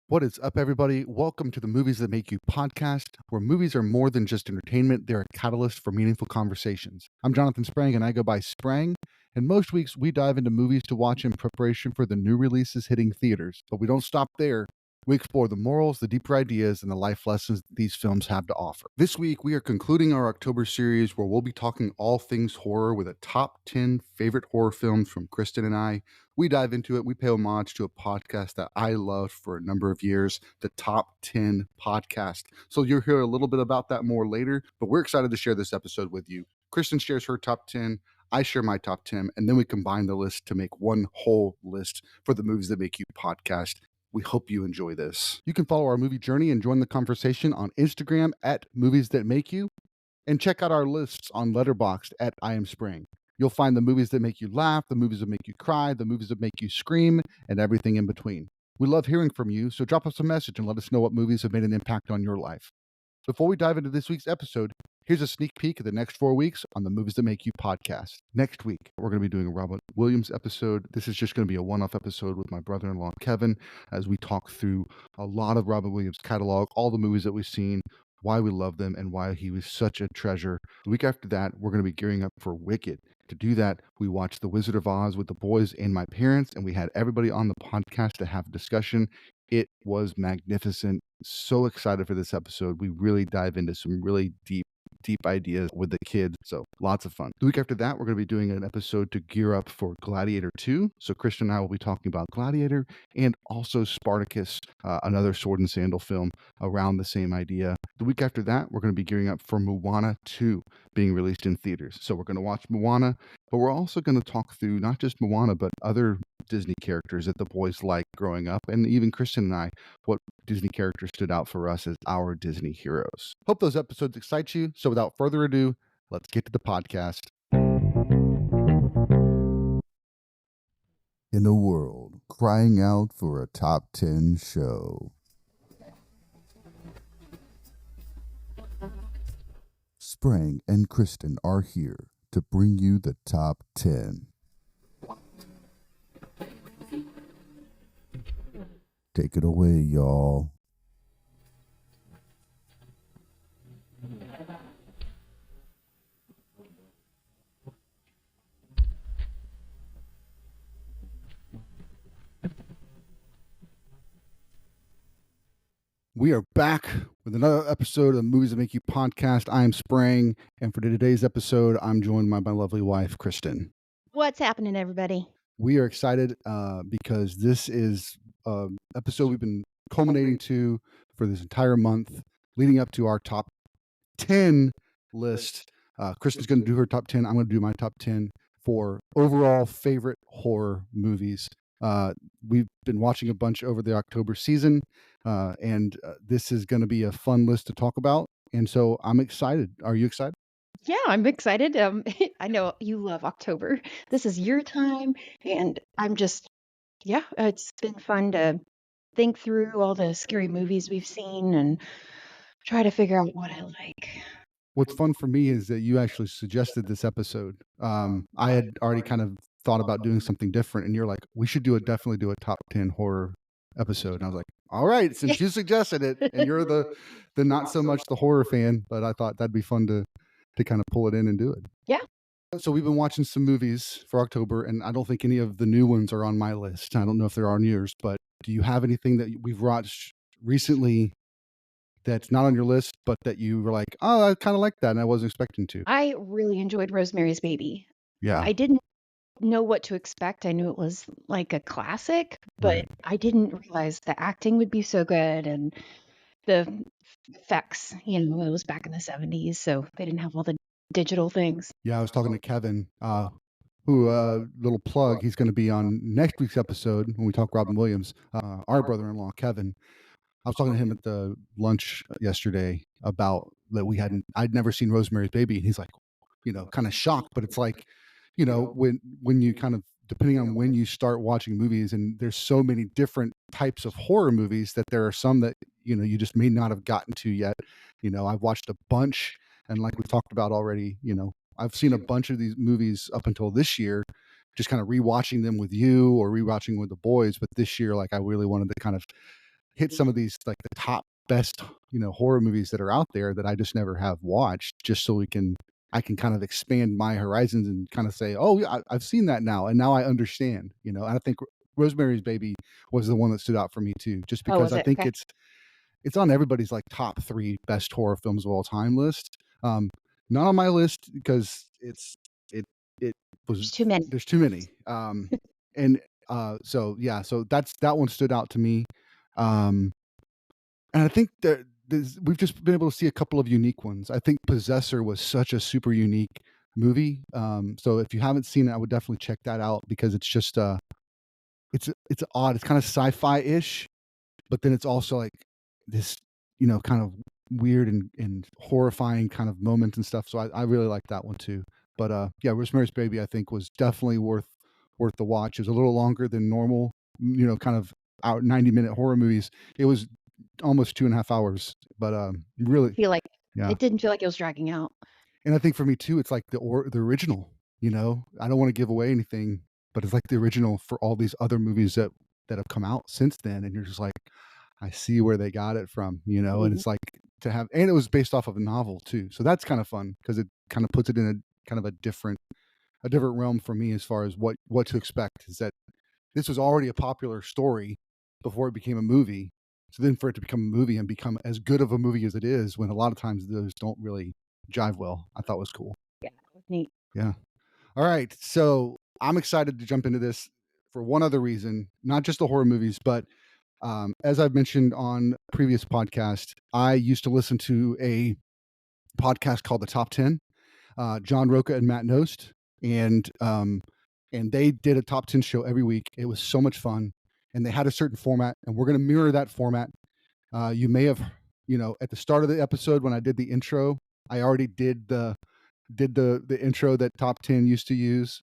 What is up, everybody? Welcome to the Movies That Make You podcast, where movies are more than just entertainment, they're a catalyst for meaningful conversations. I'm Jonathan Sprang, and I go by Sprang. And most weeks, we dive into movies to watch in preparation for the new releases hitting theaters. But we don't stop there. We explore the morals, the deeper ideas, and the life lessons these films have to offer. This week, we are concluding our October series where we'll be talking all things horror with a top 10 favorite horror films from Kristen and I. We dive into it. We pay homage to a podcast that I loved for a number of years, the Top 10 Podcast. So you'll hear a little bit about that more later, but we're excited to share this episode with you. Kristen shares her top 10. I share my top 10, and then we combine the list to make one whole list for the Movies That Make You podcast. We hope you enjoy this. You can follow our movie journey and join the conversation on Instagram at Movies That Make You, and check out our lists on Letterboxd at I Am Spring. You'll find the movies that make you laugh, the movies that make you cry, the movies that make you scream, and everything in between. We love hearing from you, so drop us a message and let us know what movies have made an impact on your life. Before we dive into this week's episode, here's a sneak peek of the next 4 weeks on the Movies That Make You podcast. Next week, we're going to be doing a Robert Williams episode. This is just going to be a one-off episode with my brother-in-law, Kevin, as we talk through a lot of Robert Williams' catalog, all the movies that we've seen, why we love them, and why he was such a treasure. The week after that, we're going to be gearing up for Wicked. To do that, we watched The Wizard of Oz with the boys and my parents, and we had everybody on the podcast to have a discussion. It was magnificent. So excited for this episode. We really dive into some really deep ideas with the kids. So lots of fun. The week after that, we're going to be doing an episode to gear up for Gladiator 2. So Christian and I will be talking about Gladiator and also Spartacus, another sword and sandal film around the same idea. The week after that, we're going to be gearing up for Moana 2 being released in theaters. So we're going to watch Moana, but we're also going to talk through not just Moana, but other Disney characters that the boys liked growing up, and even Kristen and I, what Disney characters stood out for us as our Disney heroes. Hope those episodes excite you. So without further ado, let's get to the podcast. In a world crying out for a top 10 show, Sprang and Kristen are here to bring you the top 10. Take it away, y'all. We are back with another episode of the Movies That Make You podcast. I am Sprang, and for today's episode, I'm joined by my lovely wife, Kristen. What's happening, everybody? We are excited because this is an episode we've been culminating to for this entire month, leading up to our top 10 list. Kristen's going to do her top 10. I'm going to do my top 10 for overall favorite horror movies. We've been watching a bunch over the October season, and this is going to be a fun list to talk about. And so I'm excited. Are you excited? Yeah, I'm excited. I know you love October. This is your time, and I'm just, it's been fun to think through all the scary movies we've seen and try to figure out what I like. What's fun for me is that you actually suggested this episode. I had already kind of thought about doing something different, and you're like, we should definitely do a top 10 horror episode. And I was like, all right, since you suggested it, and you're the not so much the horror fan, but I thought that'd be fun to kind of pull it in and do it. Yeah. So we've been watching some movies for October, and I don't think any of the new ones are on my list. I don't know if they're on yours, but do you have anything that we've watched recently that's not on your list, but that you were like, oh, I kind of like that, and I wasn't expecting to? I really enjoyed Rosemary's Baby. Yeah. I didn't know what to expect. I knew it was like a classic, but Right. I didn't realize the acting would be so good and the effects. It was back in the 70s, so they didn't have all the digital things. Yeah, I was talking to Kevin, who, little plug, he's going to be on next week's episode when we talk Robin Williams, our brother-in-law, Kevin. I was talking to him at the lunch yesterday about that I'd never seen Rosemary's Baby. And he's like, kind of shocked, but it's like, when you kind of, depending on when you start watching movies, and there's so many different types of horror movies that there are some that, you just may not have gotten to yet. I've watched a bunch, and like we've talked about already, I've seen a bunch of these movies up until this year, just kind of rewatching them with you or rewatching with the boys. But this year, like, I really wanted to kind of hit some of these like the top best, horror movies that are out there that I just never have watched, just so I can kind of expand my horizons and kind of say, oh yeah, I've seen that now, and now I understand. And I think Rosemary's Baby was the one that stood out for me too, just Oh, because was I it? think Okay. it's on everybody's like top three best horror films of all time list. Not on my list because it it was There's too many. there's too many. And so yeah, so that one stood out to me. Um, and I think that we've just been able to see a couple of unique ones. I think Possessor was such a super unique movie. So if you haven't seen it, I would definitely check that out because it's just it's odd. It's kind of sci-fi ish, but then it's also like this, kind of weird and horrifying kind of moments and stuff. So I really like that one too. But yeah, Rosemary's Baby I think was definitely worth the watch. It was a little longer than normal, kind of out 90-minute horror movies. It was almost 2.5 hours, but really, Feel like yeah. it didn't feel like it was dragging out. And I think for me too, it's like the original. I don't want to give away anything, but it's like the original for all these other movies that have come out since then, and you're just like, I see where they got it from, and Mhm. it's like to have, and it was based off of a novel too, so that's kind of fun because it kind of puts it in a kind of a different realm for me as far as what to expect. Is that this was already a popular story before it became a movie, so then for it to become a movie and become as good of a movie as it is, when a lot of times those don't really jive well, I thought was cool. Yeah, it was neat. Yeah. All right. So I'm excited to jump into this for one other reason, not just the horror movies, but as I've mentioned on previous podcast, I used to listen to a podcast called The Top 10, John Roca and Matt Nost, and they did a top 10 show every week. It was so much fun, and they had a certain format, and we're going to mirror that format. You may have, at the start of the episode when I did the intro, I already did the intro that top 10 used to use.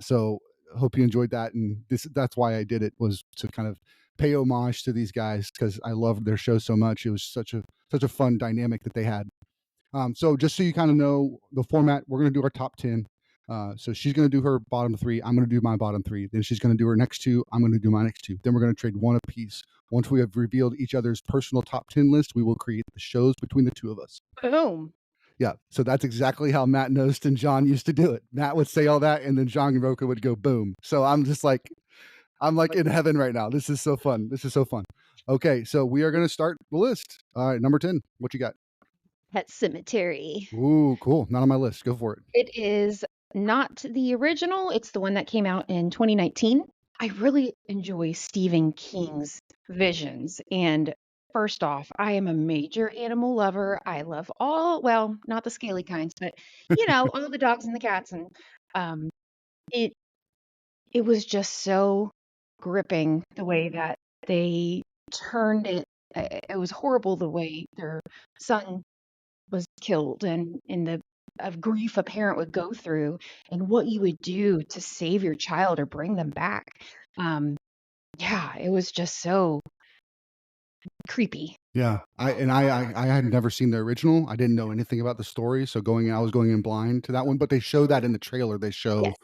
So hope you enjoyed that, and that's why I did it, was to kind of pay homage to these guys because I loved their show so much. It was such a fun dynamic that they had. So just so you kind of know the format, we're going to do our top 10. So she's going to do her bottom three. I'm going to do my bottom three. Then she's going to do her next two. I'm going to do my next two. Then we're going to trade one apiece. Once we have revealed each other's personal top 10 list, we will create the shows between the two of us. Boom. Yeah. So that's exactly how Matt Nost and John used to do it. Matt would say all that, and then John Roca would go boom. So I'm like in heaven right now. This is so fun. This is so fun. Okay. So we are going to start the list. All right. Number 10. What you got? Pet Cemetery. Ooh, cool. Not on my list. Go for it. It is not the original, it's the one that came out in 2019. I really enjoy Stephen King's visions, and first off, I am a major animal lover. I love all, well, not the scaly kinds, but all the dogs and the cats, and um, it it was just so gripping the way that they turned it. It was horrible the way their son was killed, and in the of grief a parent would go through, and what you would do to save your child or bring them back. Um, yeah, it was just so creepy. Yeah. I had never seen the original. I didn't know anything about the story. So I was going in blind to that one, but they show that in the trailer. They show Yes.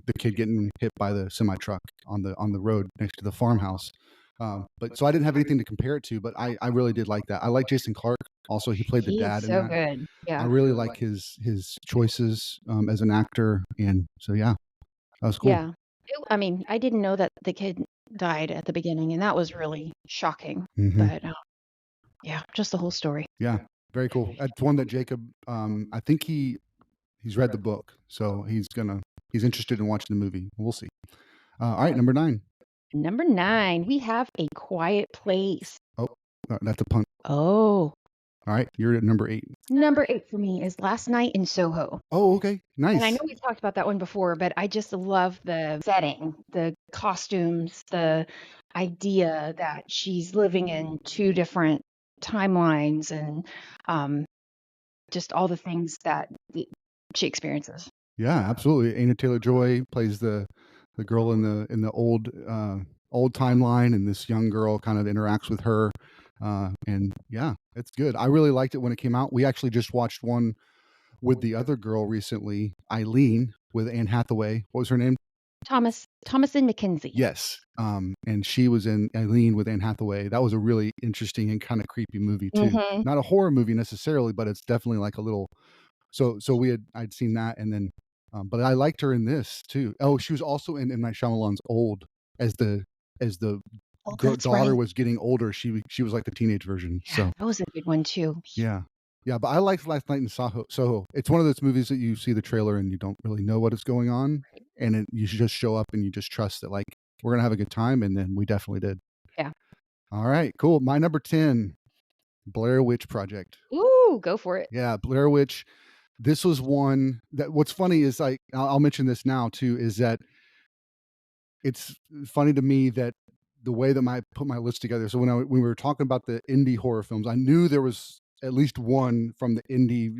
the kid getting hit by the semi truck on the road next to the farmhouse. But so I didn't have anything to compare it to, but I really did like that. I like Jason Clark. Also, he played the He is dad in so that. good. I Yeah. really like his choices as an actor, and so yeah, that was cool. Yeah. I mean, I didn't know that the kid died at the beginning, and that was really shocking. Hmm. But yeah, just the whole story. Yeah, very cool. That's one that Jacob. I think he's read the book, so he's interested in watching the movie. We'll see. All right, number 9. Number 9, we have A Quiet Place. Oh, that's a punt. Oh, All right, you're at number 8. number 8 for me is Last Night in Soho. Oh, okay, And I know nice. we've talked about that one before, but I just love the setting, the costumes, the idea that she's living in two different timelines, and um, just all the things that she experiences. Yeah, absolutely. Anya Taylor-Joy plays the girl in the old timeline, and this young girl kind of interacts with her. And yeah, it's good. I really liked it when it came out. We actually just watched one with the other girl recently, Eileen, with Anne Hathaway. What was her name? Thomasin McKenzie. Yes, and she was in Eileen with Anne Hathaway. That was a really interesting and kinda creepy movie too. Mhm. Not a horror movie necessarily, but it's definitely like a little I'd seen that and then, but I liked her in this too. Oh, she was also in M. Night Shyamalan's Old as the Oh, girl that's daughter right. was getting older, she was like the teenage version, Yeah, so that was a good one too. yeah. Yeah, but I liked Last Night in Soho. It's one of those movies that you see the trailer and you don't really know what is going on, and you should just show up and you just trust that, like, we're gonna have a good time, and then we definitely did. Yeah. Alright, cool. My number 10, Blair Witch Project. Ooh, go for it. Yeah, Blair Witch. This was one that what's funny is, like I'll mention this now too, is that it's funny to me that the way that I put my list together. So when we were talking about the indie horror films, I knew there was at least one from the indie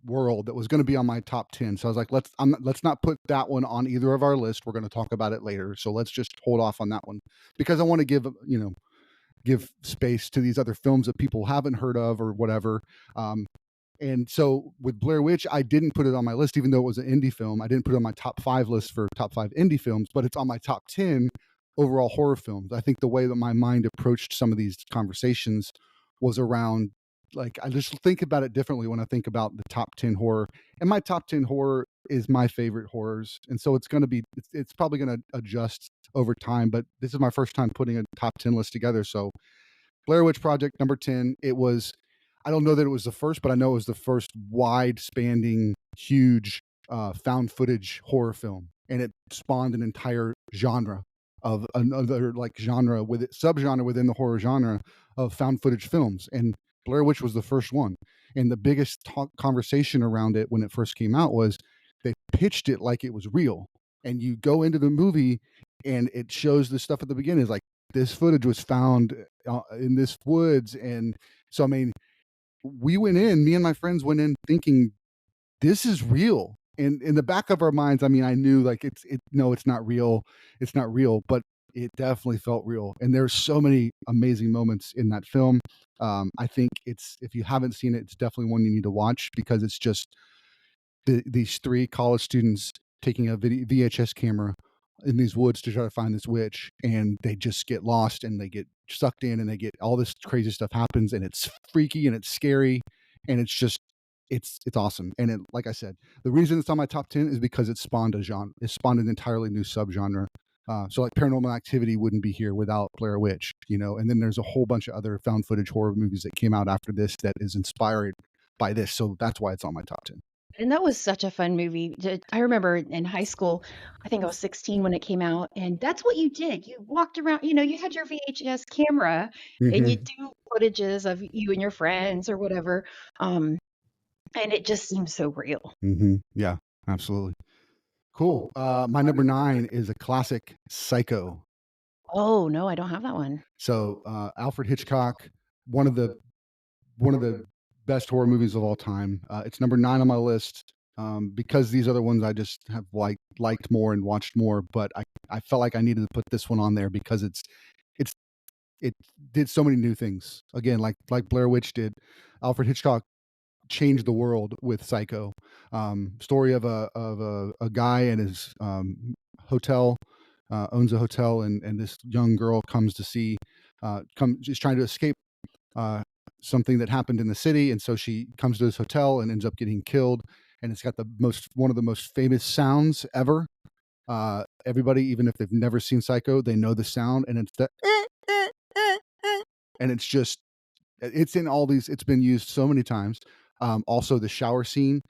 world that was going to be on my top 10. So I was like, let's not put that one on either of our lists. We're going to talk about it later. So let's just hold off on that one because I want to give space to these other films that people haven't heard of or whatever. And so with Blair Witch, I didn't put it on my list, even though it was an indie film. I didn't put it on my top 5 list for top 5 indie films, but it's on my top 10 overall horror films. I think the way that my mind approached some of these conversations was around, like, I just think about it differently when I think about the top 10 horror. And my top 10 horror is my favorite horrors. And so it's probably going to adjust over time, but this is my first time putting a top 10 list together. So Blair Witch Project number 10. It was, I don't know that it was the first, but I know it was the first wide spanning, huge found footage horror film. And it spawned an entire genre of another like genre with it, subgenre within the horror genre of found footage films. And Blair Witch was the first one. And the biggest conversation around it when it first came out was they pitched it like it was real. And you go into the movie and it shows the stuff at the beginning is like, this footage was found in this woods. And so, I mean, me and my friends went in thinking this is real. And in the back of our minds, I mean, I knew like no, it's not real. It's not real, but it definitely felt real. And there's so many amazing moments in that film. I think if you haven't seen it, it's definitely one you need to watch because it's just these three college students taking a VHS camera in these woods to try to find this witch, and they just get lost and they get sucked in, and they get all this crazy stuff happens, and it's freaky and it's scary, and it's just it's awesome. And it, like I said, the reason it's on my top 10 is because it spawned a genre. It spawned an entirely new subgenre. So like Paranormal Activity wouldn't be here without Blair Witch, and then there's a whole bunch of other found footage horror movies that came out after this that is inspired by this. So that's why it's on my top 10. And that was such a fun movie. I remember in high school, I think I was 16 when it came out, and that's what you did. You walked around, you had your VHS camera and you Hmm. do footages of you and your friends or whatever. Um, and it just seems so real. Yeah, absolutely. Cool. My number 9 is a classic, Psycho. Oh, no, I don't have that one. So, Alfred Hitchcock, one of the one of the best horror movies of all time. It's number 9 on my list, because these other ones I just have liked more and watched more, but I felt like I needed to put this one on there because it's it did so many new things. Again, like Blair Witch did. Alfred Hitchcock changed the world with Psycho. Story of a guy and his hotel, owns a hotel, and this young girl comes to see, she's trying to escape uh, something that happened in the city, and so she comes to this hotel and ends up getting killed. And it's got one of the most famous sounds ever. Everybody, even if they've never seen Psycho, they know the sound, and it's the and it's just it's in all these. It's been used so many times. Also, the shower scene,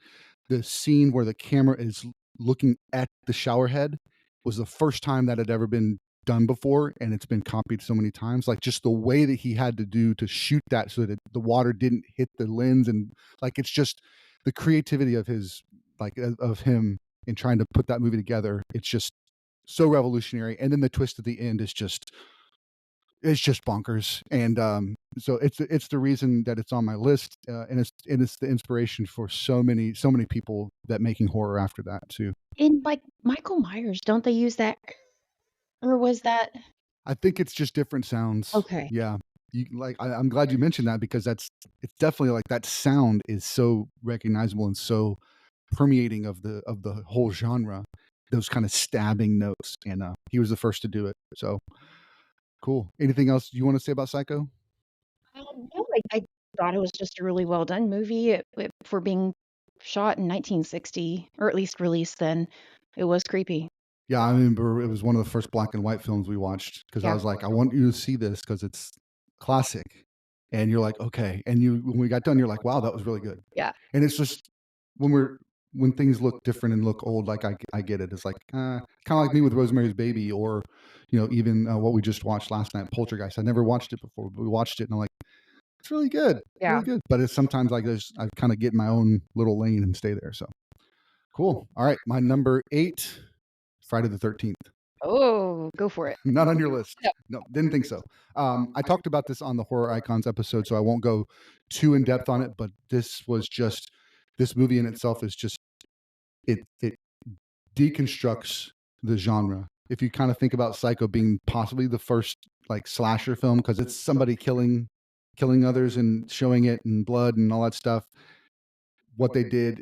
the scene where the camera is looking at the shower head, was the first time that had ever been done before, and it's been copied so many times. Like just the way that he had to do to shoot that so that the water didn't hit the lens, and like it's just the creativity of of him in trying to put that movie together. It's just so revolutionary, and then the twist at the end is just it's just bonkers. And so it's the reason that it's on my list, and it's the inspiration for so many people that making horror after that too. In like Michael Myers, don't they use that? Or was that I think it's just different sounds. okay? Yeah, I'm glad you mentioned that because it's definitely like that sound is so recognizable and so permeating of the whole genre. those kind of stabbing notes, and he was the first to do it. So cool. Anything else you want to say about Psycho? No, I thought it was just a really well done movie for being shot in 1960, or at least released then. It was creepy. Yeah, I remember it was one of the first black and white films we watched because I Yeah, was like, I want you to see this because it's classic. And you're like, okay. And when we got done, you're like, wow, that was really good. yeah, And it's just when when things look different and look old, like I get it. It's like kind of like me with Rosemary's Baby, or even what we just watched last night, Poltergeist. I never watched it before, but we watched it, and I'm like, it's really good, yeah. really good. But it's sometimes like I kind of get in my own little lane and stay there. So cool. All right, my number 8, Friday the 13th. Oh, go for it. Not on your list. No. No, didn't think so. I talked about this on the Horror Icons episode, so I won't go too in depth on it. But this movie in itself is just it deconstructs the genre. If you kind of think about Psycho being possibly the first like slasher film, because it's somebody killing others and showing it in blood and all that stuff. What they did,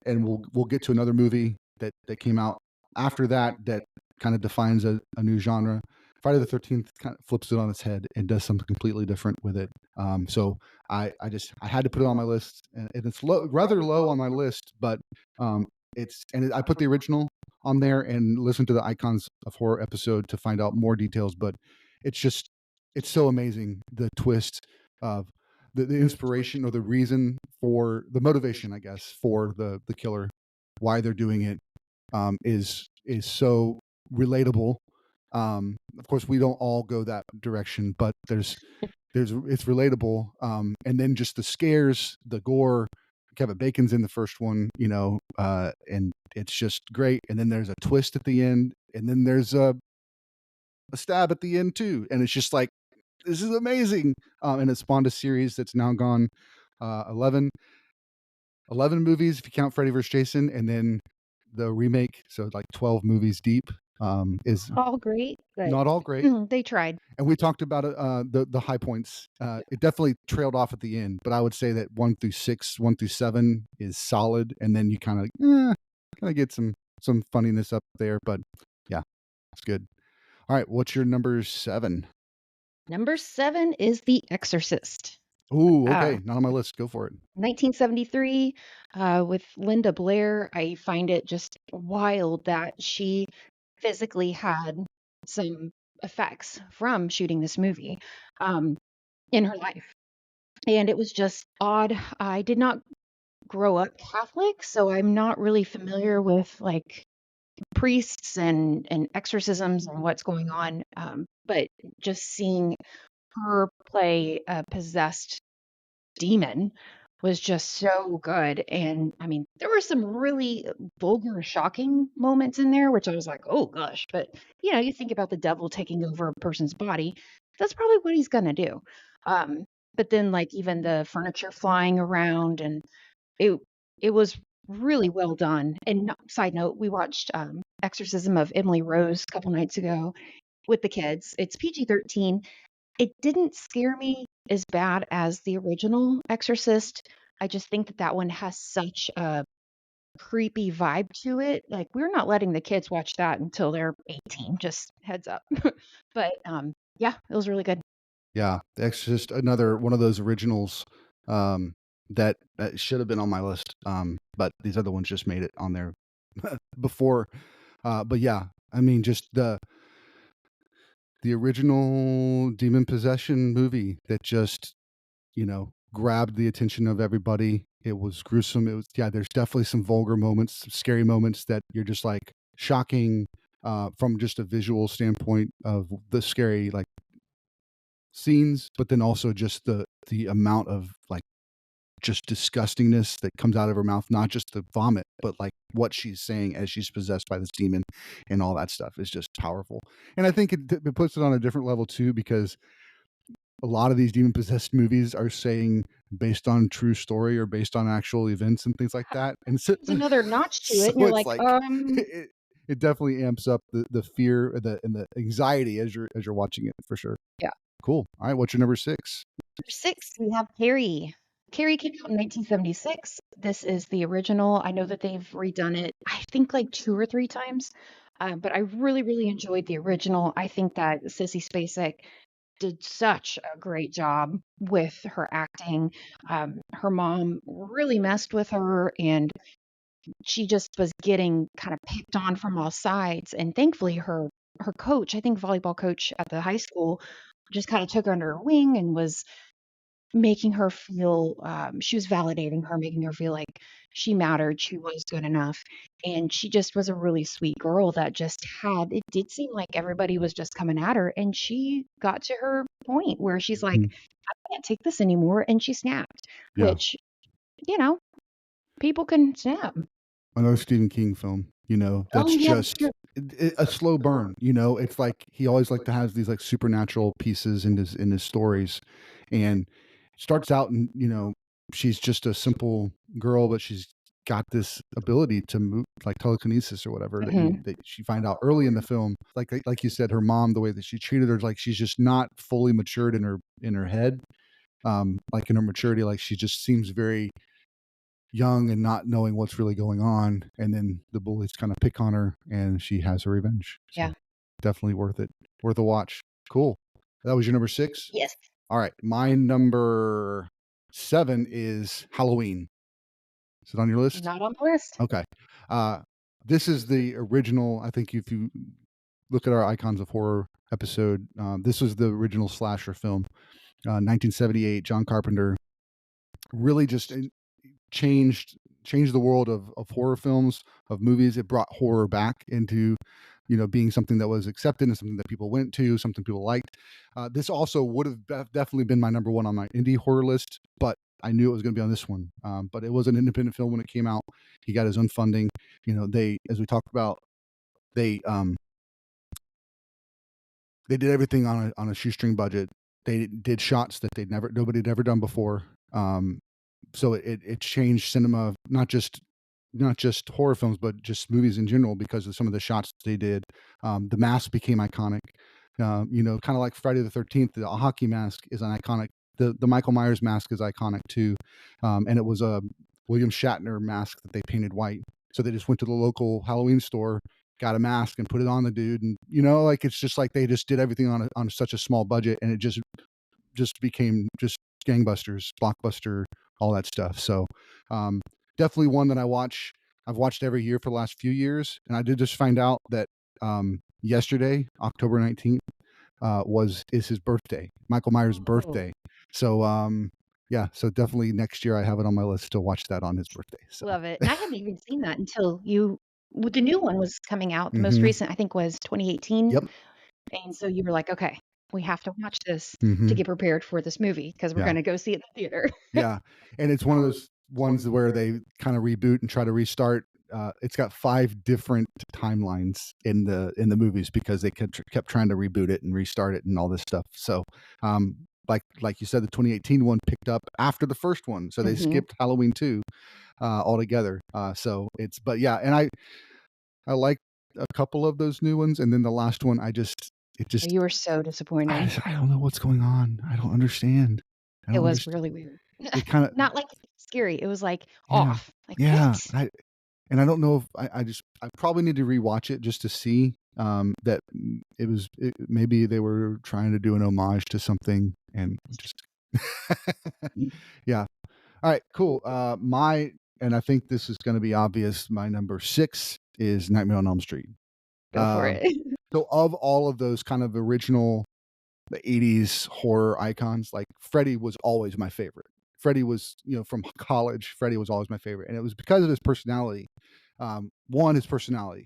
and we'll get to another movie that came out after that kind of defines a new genre. Friday the 13th kind of flips it on its head and does something completely different with it. So I had to put it on my list, and it's rather low on my list, but I put the original on there and listened to the Icons of Horror episode to find out more details. But it's so amazing, the twist of the inspiration or the reason for the motivation, I guess, for the killer, why they're doing it, is so relatable. Of course, we don't all go that direction, but it's relatable. And then just the scares, the gore. Kevin Bacon's in the first one, and it's just great. And then there's a twist at the end, and then there's a stab at the end too, and it's just like, this is amazing. And it spawned a series that's now gone 11 movies if you count Freddy vs. Jason, and then the remake, so like 12 movies deep. Is All great, but not all great. they tried. And we talked about the high points. It definitely trailed off at the end, but I would say that 1 through 6, 1 through 7 is solid, and then you kind of get some funniness up there. But yeah, it's good. All right, what's your number 7? Number 7 is The Exorcist. Ooh, okay, not on my list. Go for it. 1973, with Linda Blair. I find it just wild that she physically had some effects from shooting this movie um, in her life. And it was just odd. I did not grow up Catholic, so I'm not really familiar with like priests and exorcisms and what's going on. But just seeing her play a possessed demon was just so good. And I mean, there were some really vulgar, shocking moments in there, which I was like, oh gosh. But you think about the devil taking over a person's body, that's probably what he's gonna do. Um, but then like even the furniture flying around, and it it was really well done. And side note, we watched Exorcism of Emily Rose a couple nights ago with the kids. It's PG-13. It didn't scare me as bad as the original Exorcist. I just think that one has such a creepy vibe to it. Like, we're not letting the kids watch that until they're 18, just heads up. But, yeah, it was really good. Yeah, The Exorcist, another one of those originals that should have been on my list, but these other ones just made it on there before. But yeah, I mean, just the original demon possession movie that just grabbed the attention of everybody. It was gruesome. It was, yeah, there's definitely some vulgar moments, some scary moments that you're just like shocking from just a visual standpoint of the scary like scenes, but then also just the amount of like just disgustingness that comes out of her mouth, not just the vomit, but like what she's saying as she's possessed by this demon, and all that stuff is just powerful. And I think it puts it on a different level too, because a lot of these demon possessed movies are saying based on true story or based on actual events and things like that. And so, There's another notch to it, so and you're it's like, like it definitely amps up the fear and the anxiety as you're watching it, for sure. yeah. Cool. All right, what's your number 6? Number 6, we have Carrie. Carrie came out in 1976. This is the original. I know that they've redone it, I think, like 2 or 3 times, but I really, really enjoyed the original. I think that Sissy Spacek did such a great job with her acting. Her mom really messed with her, and she just was getting kind of picked on from all sides, and thankfully her coach, I think volleyball coach at the high school, just kinda took her under her wing and was making her feel, she was validating her, making her feel like she mattered, she was good enough, and she just was a really sweet girl that just had it did seem like everybody was just coming at her, and she got to her point where she's like, Mhm. "I can't take this anymore," and she snapped, Yeah. which, you know, people can snap. Another Stephen King film, that's Oh, yeah, that's just true. a slow burn, it's like he always like to have these, like, supernatural pieces in his stories, and starts out and, she's just a simple girl, but she's got this ability to move like telekinesis or whatever Mhm. that she find out early in the film. Like you said, her mom, the way that she treated her, like, she's just not fully matured in her head, like, in her maturity, like, she just seems very young and not knowing what's really going on, and then the bullies kind of pick on her, and she has her revenge. Yeah. So definitely worth it, worth a watch. Cool. That was your number 6. Yes. All right, my number 7 is Halloween. Is it on your list? Not on the list. Okay. Uh, this is the original. I think if you look at our Icons of Horror episode, this was the original slasher film, 1978. John Carpenter really just changed the world of horror films, of movies. It brought horror back into, being something that was accepted and something that people went to, something people liked. This also would have definitely been my number one on my indie horror list, but I knew it was going to be on this one. But it was an independent film when it came out. He got his own funding. They, as we talked about, they they did everything on a shoestring budget. They did shots that nobody had ever done before. So it changed cinema, not just horror films, but just movies in general because of some of the shots they did. The mask became iconic. Kind of like Friday the 13th, the hockey mask is an iconic. The Michael Myers mask is iconic too, and it was a William Shatner mask that they painted white. So they just went to the local Halloween store, got a mask, and put it on the dude, and like it's just like they just did everything on such a small budget, and it just became just gangbusters, blockbuster, all that stuff. So um, definitely one that I've watched every year for the last few years, and I did just find out that yesterday, October 19th, is his birthday, Michael Myers' Oh, birthday. So yeah, so definitely next year I have it on my list to watch that on his birthday. So love it, and I hadn't even seen that until you well, the new one was coming out, the most hmm recent, I think, was 2018, yep. and so you were like, "Okay, we have to watch this to hmm get prepared for this movie because 'cause we're yeah. gonna go see it in the theater." Yeah, and it's one of those ones where they kinda reboot and try to restart. It's got 5 different timelines in the movies because they kept trying to reboot it and restart it and all this stuff. So, like you said, the 2018 one picked up after the first one, so they Mhm. skipped Halloween 2, altogether. So it's but yeah, and I like a couple of those new ones, and then the last one, it Oh, just you were so disappointed. I don't know what's going on. I don't understand. I It don't was understand. really weird. It kinda Not like scary, it was, like, Yeah. off. Like, Yeah, "What?" and I don't know if I probably need to rewatch it just to see, that maybe they were trying to do an homage to something and just Yeah. Alright, cool. And I think this is gonna be obvious, my number 6 is Nightmare on Elm Street. Go for Um, it. so of all of those kind of original the 80s horror icons, like Freddy was always my favorite. Freddy was, from college, Freddy was always my favorite. And it was because of his personality. One, his personality.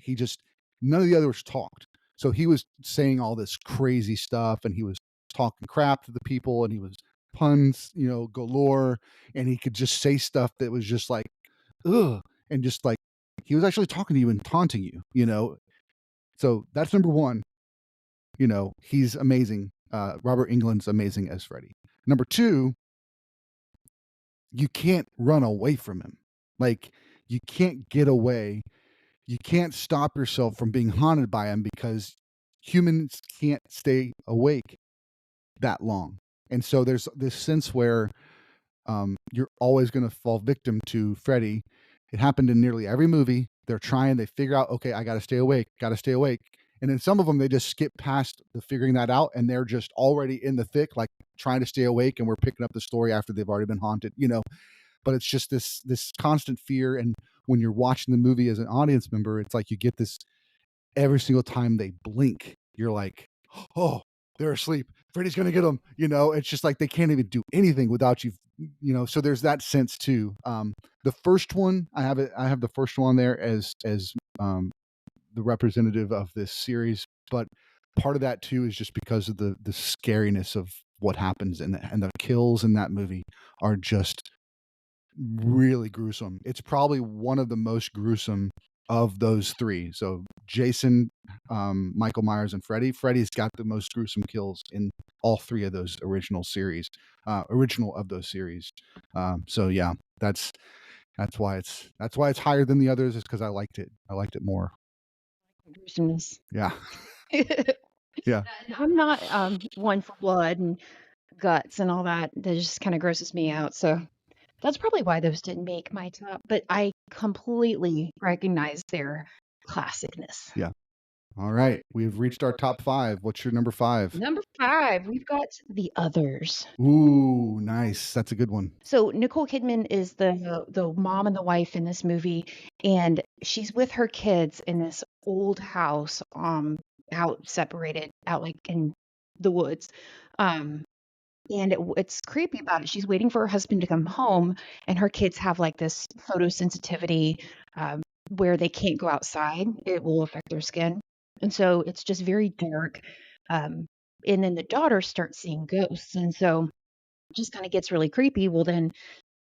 None of the others talked. So he was saying all this crazy stuff and he was talking crap to the people and he was puns, galore. And he could just say stuff that was just like, ugh. And just like, he was actually talking to you and taunting you. So that's number one. He's amazing. Robert Englund's amazing as Freddy. Number two, you can't run away from him. Like, you can't get away. You can't stop yourself from being haunted by him because humans can't stay awake that long. And so there's this sense where you're always going to fall victim to Freddy. It happened in nearly every movie. They figure out, okay, I got to stay awake, got to stay awake. And then some of them, they just skip past the figuring that out and they're just already in the thick, like trying to stay awake. And we're picking up the story after they've already been haunted, but it's just this constant fear. And when you're watching the movie as an audience member, it's like you get this every single time they blink, you're like, oh, they're asleep. Freddy's gonna get them. It's just like they can't even do anything without you. So there's that sense too. The first one, I have the first one there as the representative of this series, but part of that too is just because of the scariness of what happens, and the kills in that movie are just really gruesome. It's probably one of the most gruesome of those three. So Jason, Michael Myers, and Freddy. Freddy's got the most gruesome kills in all three of those original of those series. So yeah, that's why it's higher than the others. Is because I liked it. I liked it more. Gruesomeness. Yeah, yeah, And I'm not one for blood and guts and all that. That just kind of grosses me out. So that's probably why those didn't make my top. But I completely recognize their classicness. yeah. All right, we've reached our top five. What's your number five? Number 5, we've got The Others. Ooh, nice. That's a good one. So Nicole Kidman is the mom and the wife in this movie, and she's with her kids in this old house, out separated, out like in the woods. Um, and it's creepy about it. She's waiting for her husband to come home, and her kids have like this photosensitivity, um, where they can't go outside. It will affect their skin. And so it's just very dark. Um, and then the daughter starts seeing ghosts. And so it just kind of gets really creepy. Well, then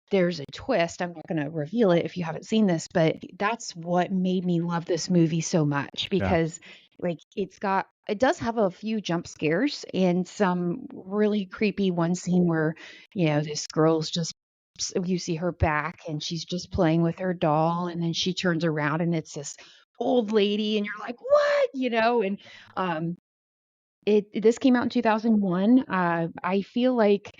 there's a twist. I'm not going to reveal it if you haven't seen this, but that's what made me love this movie so much Yeah, because like it does have a few jump scares and some really creepy one scene where, this girl's just you see her back and she's just playing with her doll and then she turns around and it's this old lady and you're like, "What?" And um this came out in 2001. I feel like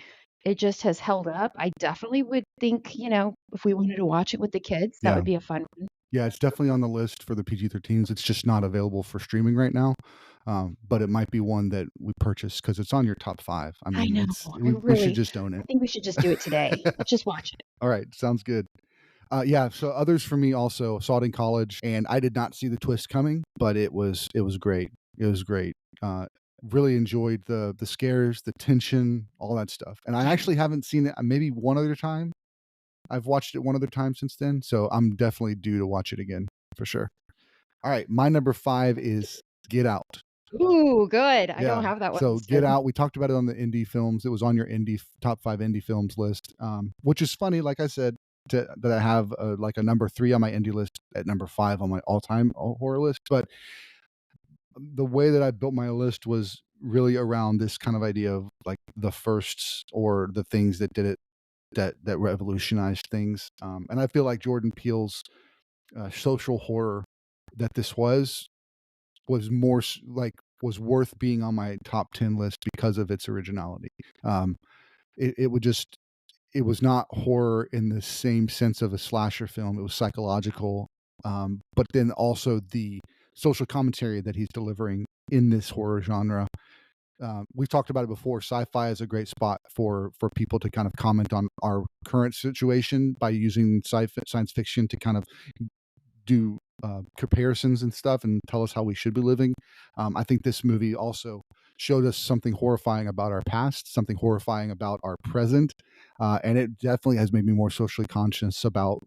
it just has held up. I definitely would think, if we wanted to watch it with the kids, that yeah, would be a fun one. yeah. It's definitely on the list for the PG-13s. It's just not available for streaming right now. But it might be one that we purchase because it's on your top five. I I mean, know. we should just own I it. think we should just do it today. Let's just watch it. All right, sounds good. Yeah. So others for me also saw it in college, and I did not see the twist coming, but it was great. It was great. Really enjoyed the scares, the tension, all that stuff. And I actually haven't seen it maybe one other time. I've watched it one other time since then, so I'm definitely due to watch it again for sure. All right, my number five is Get Out. Ooh, good. I don't Yeah. have that one So Get listed. Out, we talked about it on the indie films. It was on your top five indie films list, which is funny. Like I said, that I have like a number three on my indie list at number five on my all-time horror list. But the way that I built my list was really around this kind of idea of like the firsts or the things that did it that revolutionized things. And I feel like Jordan Peele's social horror that this was more was worth being on my top 10 list because of its originality. Um, it was not horror in the same sense of a slasher film. It was psychological, but then also the social commentary that he's delivering in this horror genre. We've talked about it before. Sci-fi is a great spot for people to kind of comment on our current situation by using science fiction to kind of do comparisons and stuff and tell us how we should be living. I think this movie also showed us something horrifying about our past, something horrifying about our present, and it definitely has made me more socially conscious about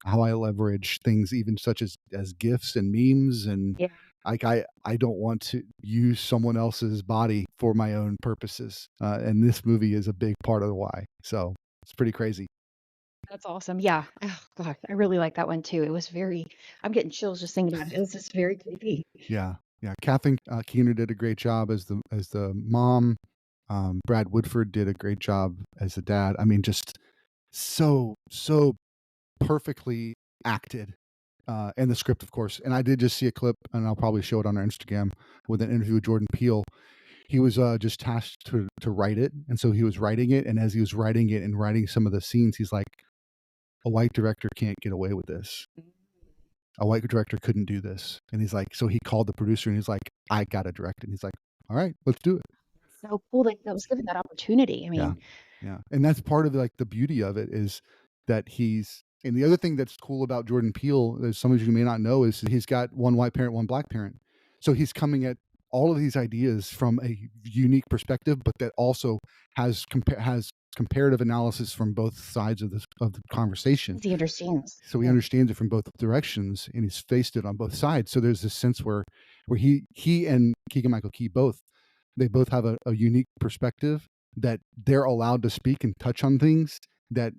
how I leverage things, even such as gifts and memes, and Yeah, like I don't want to use someone else's body for my own purposes, and this movie is a big part of the why. So it's pretty crazy. that's awesome. Yeah. Oh, God, I really like that one too. I'm getting chills just thinking about it. It was just very creepy. Yeah, yeah. Kathleen Keener did a great job as the mom. Brad Woodford did a great job as the dad. I mean, just so perfectly acted. And the script, of course. And I did just see a clip, and I'll probably show it on our Instagram with an interview with Jordan Peele. he was just tasked to write it, and so he was writing it, and as he was writing it and writing some of the scenes, he's like, a white director can't get away with this. A white director couldn't do this, and he's like, so he called the producer, and he's like, I gotta direct it. And he's like, all right, let's do it. So cool that was given that opportunity. I Yeah. mean, Yeah. And that's part of like the beauty of it is that he's and the other thing that's cool about Jordan Peele, that some of you may not know, is he's got one white parent, one black parent. So he's coming at all of these ideas from a unique perspective, but that also has comparative analysis from both sides of the conversation. because he understands. So he Yeah. understands it from both directions, and he's faced it on both sides. So there's this sense where he and Keegan Michael Key both have a unique perspective that they're allowed to speak and touch on things that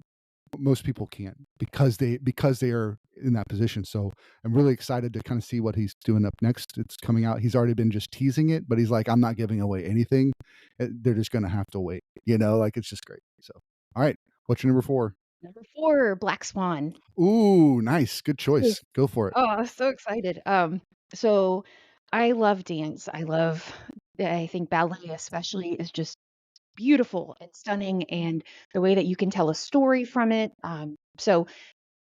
most people can't because they are in that position. So I'm really excited to kind of see what he's doing up next. It's coming out. He's already been just teasing it, but he's like, I'm not giving away anything. They're just going to have to wait. Like it's just great. So, all right, what's your number 4? Number 4, Black Swan. Ooh, nice, good choice. Go for it. Oh, I was so excited. So I love dance. I think ballet especially is just beautiful and stunning, and the way that you can tell a story from it. So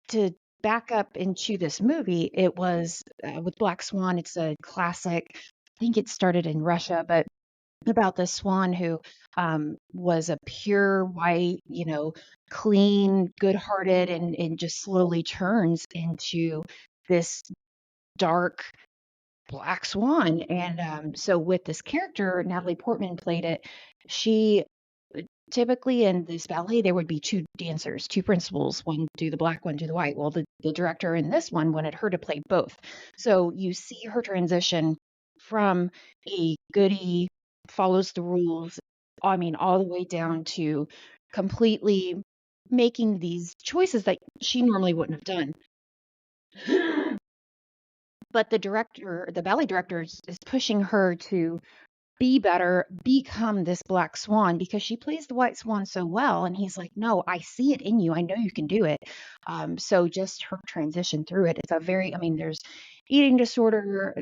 to back up into this movie, it was with Black Swan. It's a classic. I think it started in Russia, but about the swan who was a pure white, clean, good-hearted, and just slowly turns into this dark black swan. And so with this character, Natalie Portman played it. She typically in this ballet, there would be two dancers, two principals, one do the black, one do the white. Well, the director in this one wanted her to play both. So you see her transition from a goody, follows the rules, I mean, all the way down to completely making these choices that she normally wouldn't have done. But the ballet director is pushing her to be better, become this black swan because she plays the white swan so well. And he's like, no, I see it in you. I know you can do it. So just her transition through it. It's a very, I mean, there's eating disorder,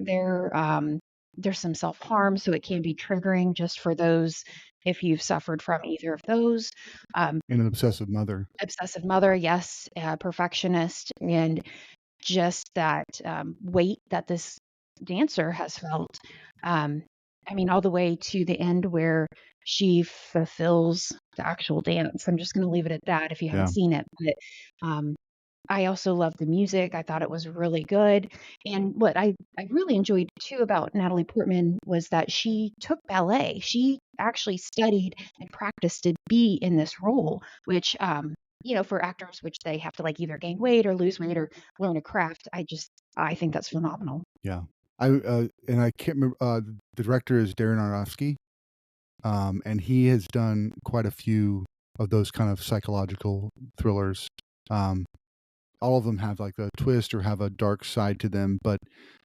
there's some self-harm, so it can be triggering just for those if you've suffered from either of those. And an obsessive mother. Obsessive mother, yes, perfectionist, and just that weight that this dancer has felt. Um, I mean, all the way to the end where she fulfills the actual dance. I'm just going to leave it at that if you haven't Yeah. seen it. But I also love the music. I thought it was really good. And what I really enjoyed too about Natalie Portman was that she took ballet. She actually studied and practiced to be in this role, which for actors, which they have to like either gain weight or lose weight or learn a craft. I think that's phenomenal. Yeah. I can't remember, the director is Darren Aronofsky, and he has done quite a few of those kind of psychological thrillers. All of them have like a twist or have a dark side to them, but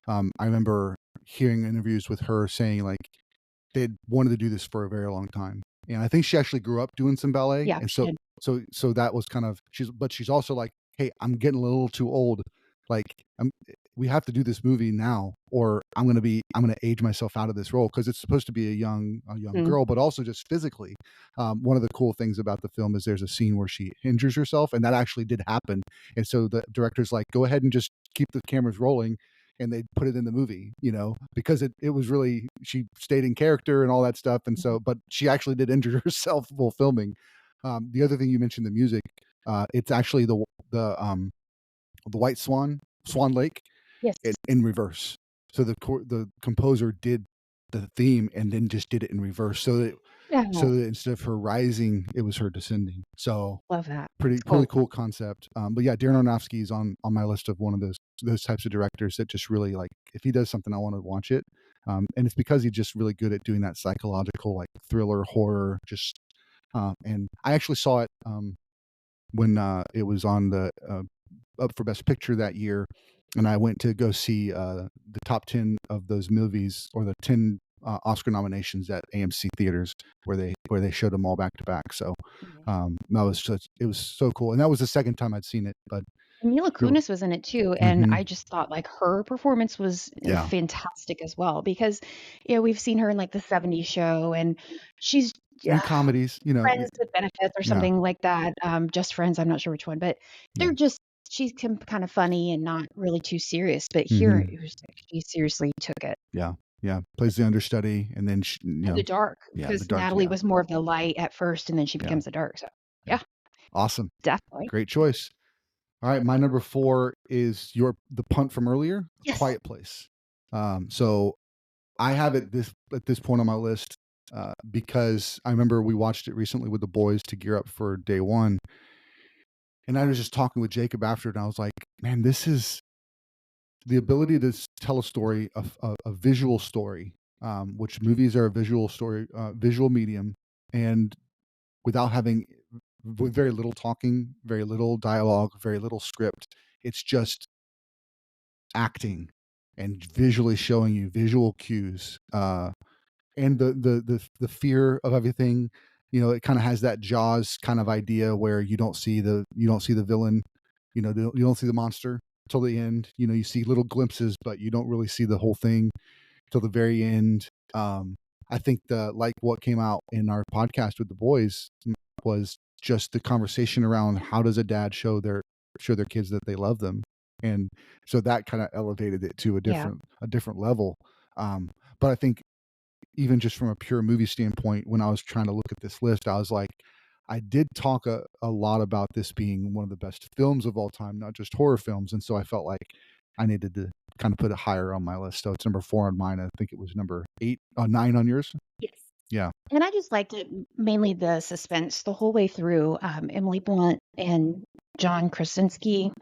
I remember hearing interviews with her saying like they'd wanted to do this for a very long time, and I think she actually grew up doing some ballet, Yeah, and she did. so that was kind of she's also like, hey, I'm getting a little too old, like we have to do this movie now, or I'm gonna age myself out of this role because it's supposed to be a young Mm. girl, but also just physically. One of the cool things about the film is there's a scene where she injures herself, and that actually did happen, and so the director's like, go ahead and just keep the cameras rolling, and they put it in the movie, because it was really, she stayed in character and all that stuff. And so, but she actually did injure herself while filming. The other thing you mentioned, the music, it's actually the White Swan Lake Yes. in reverse. So the composer did the theme and then just did it in reverse. Yeah, So that instead of her rising, it was her descending. So love that. pretty It's cool. cool concept. But yeah, Darren Aronofsky is on my list of one of those types of directors that just really, like, if he does something, I want to watch it. And it's because he's just really good at doing that psychological, like, thriller horror. Just and I actually saw it when it was on the up for Best Picture that year, and I went to go see the top 10 of those movies, or the 10 Oscar nominations at AMC theaters, where they showed them all back to back. So Mhm. it was so cool, and that was the second time I'd seen it. But Mila Real Kunis was in it too, and I Mhm. just thought, like, her performance was, Yeah. fantastic as well because, we've seen her in, like, the '70s show, and she's And comedies, Friends with Benefits or yeah. something like that, Just Friends, I'm not sure which one, but Yeah. they're just she's kind of funny and not really too serious, but here Mhm. it was like she seriously took it. Yeah. Yeah. Plays the understudy and then And the dark, yeah, the because dark, Natalie yeah. was more of the light at first, and then she Yeah. becomes the dark, so Yeah. yeah, Awesome. definitely. Great choice. All right, my number 4 is the punt from earlier, A Yes. Quiet Place. So I have it at this point on my list, because I remember we watched it recently with the boys to gear up for day 1, and I was just talking with Jacob after it, and I was like, "Man, this is the ability to tell a story, a visual story, which movies are a visual story, visual medium, and without having with very little talking, very little dialogue, very little script. It's just acting and visually showing you visual cues, and the fear of everything. It kind of has that Jaws kind of idea where you don't see the villain, you don't see the monster till the end. You see little glimpses, but you don't really see the whole thing till the very end. I think what came out in our podcast with the boys was just the conversation around how does a dad show their kids that they love them, and so that kind of elevated it to Yeah. a different level. But I think even just from a pure movie standpoint, when I was trying to look at this list, I was like, I did talk a lot about this being one of the best films of all time, not just horror films. And so I felt like I needed to kind of put it higher on my list. So it's number 4 on mine. I think it was number 8, 9 on yours. Yes. Yeah. And I just liked it mainly the suspense the whole way through. Emily Blunt and John Krasinski,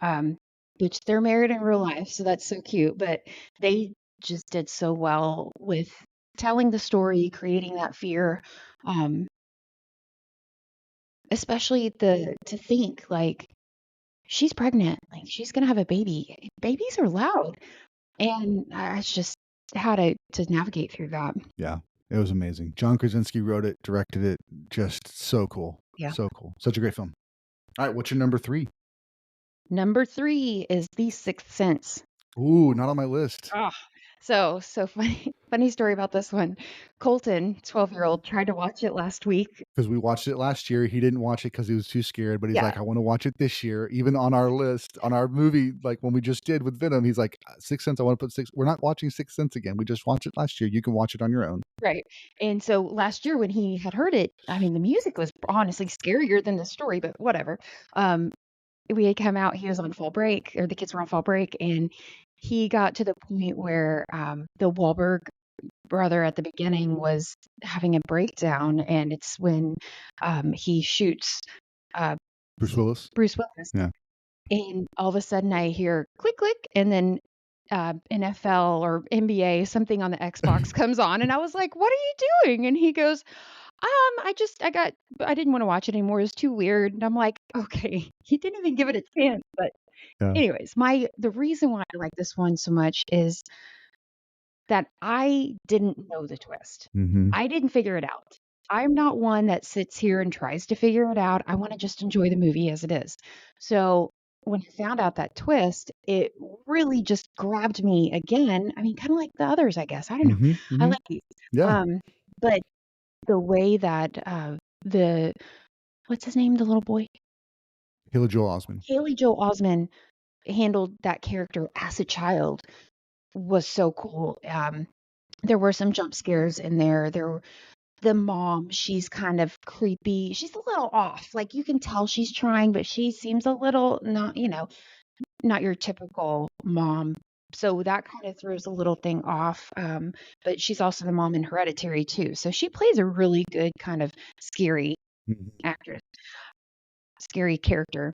um, which they're married in real life, so that's so cute. But they just did so well with telling the story, creating that fear, um, especially the to think like she's pregnant, like she's gonna have a baby. Babies are loud, and it's just how to navigate through that. Yeah. It was amazing. John Krasinski wrote it, directed it. Just so cool. Yeah. So cool. Such a great film. All right. What's your number 3? Number 3 is The Sixth Sense. Ooh, not on my list. Ah, so funny funny story about this one. Colton, 12-year-old, tried to watch it last week. Because we watched it last year. He didn't watch it because he was too scared, but he's Yeah, like, "I wanna watch it this year." Even on our list, on our movie, like, when we just did with Venom, he's like, Sixth Sense, I wanna put Six." We're not watching Sixth Sense again. We just watched it last year. You can watch it on your own." right. And so last year when he had heard it, I mean, the music was honestly scarier than the story, but whatever. Um, we had come out, he was on fall break, or the kids were on fall break, and he got to the point where, the Wahlberg brother at the beginning was having a breakdown, and it's when, he shoots, uh, Bruce Willis? Bruce Willis. Yeah. And all of a sudden I hear click, click, and then, NFL or NBA, something on the Xbox comes on, and I was like, "What are you doing?" And he goes, I didn't wanna watch it anymore, it was too weird." And I'm like, "Okay." He didn't even give it a chance, but Yeah. anyways, the reason why I like this one so much is that I didn't know the twist. Mhm. I didn't figure it out. I'm not one that sits here and tries to figure it out. I wanna just enjoy the movie as it is. So, when I found out that twist, it really just grabbed me again. I mean, kinda like the others, I guess. I don't know. Mhm, I mhm. like these. Yeah. But the way that, the what's his name? The little boy? Haley Joel Osment. Haley Joel Osment handled that character as a child was so cool. There were some jump scares in there. The mom, she's kind of creepy. She's a little off. Like you can tell she's trying, but she seems a little not, not your typical mom. So that kind of throws a little thing off. But she's also the mom in Hereditary too. So she plays a really good kind of scary Mhm. actress, scary character.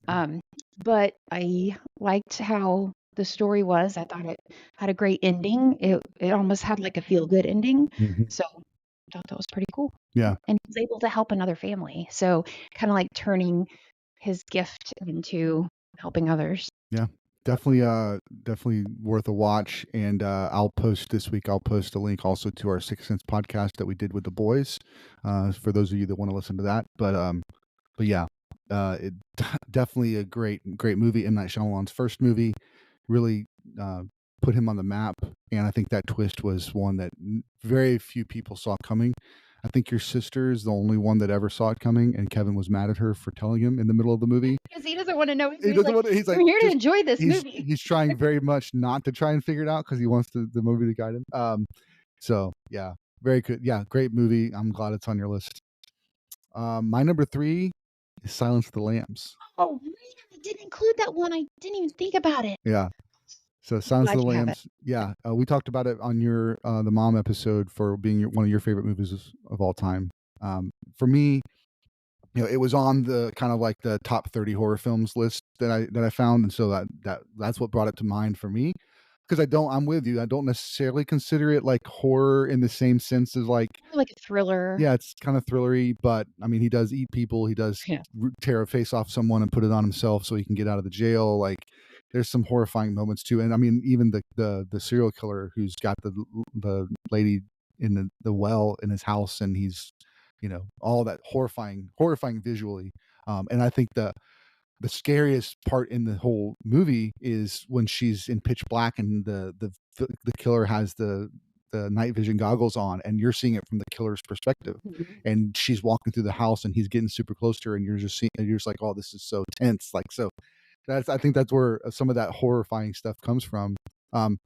Um, but I liked how the story was. I thought it had a great ending. It almost had like a feel good ending. Mhm. So I thought that was pretty cool. Yeah. And he was able to help another family. So kind of like turning his gift into helping others. Yeah. Definitely worth a watch, and, I'll post a link also to our Sixth Sense podcast that we did with the boys, for those of you that wanna listen to that, but yeah. It definitely a great movie. M. Night Shyamalan's first movie really uh, put him on the map, and I think that twist was one that very few people saw coming. I think your sister is the only one that ever saw it coming, and Kevin was mad at her for telling him in the middle of the movie. Because he doesn't want to know. He He's doesn't like, want to, he's I'm like, here to just, enjoy this he's movie. he's trying very much not to try and figure it out because he wants the movie to guide him. So yeah, very good. Yeah, great movie. I'm glad it's on your list. My number 3 is Silence of the Lambs. Oh man, I didn't include that one. I didn't even think about it. Yeah. So Silence Glad of the you have it. Lambs. Yeah, we talked about it on your the Mom episode for being one of your favorite movies of all time. For me, it was on the kind of like the top 30 horror films list that I found, and so that's what brought it to mind for me. Because I'm with you. I don't necessarily consider it like horror in the same sense as like, More like a thriller. yeah, it's kind of thrillery, but I mean, he does eat people. He does Yeah. tear a face off someone and put it on himself so he can get out of the jail. Like, there's some horrifying moments too. And I mean, even the serial killer who's got the lady in the well in his house, and he's, all that horrifying visually. And I think the scariest part in the whole movie is when she's in pitch black and the killer has the night vision goggles on, and you're seeing it from the killer's perspective, Mhm. and she's walking through the house and he's getting super close to her, and you're just like, oh, this is so tense. Like, so I think that's where some of that horrifying stuff comes from. um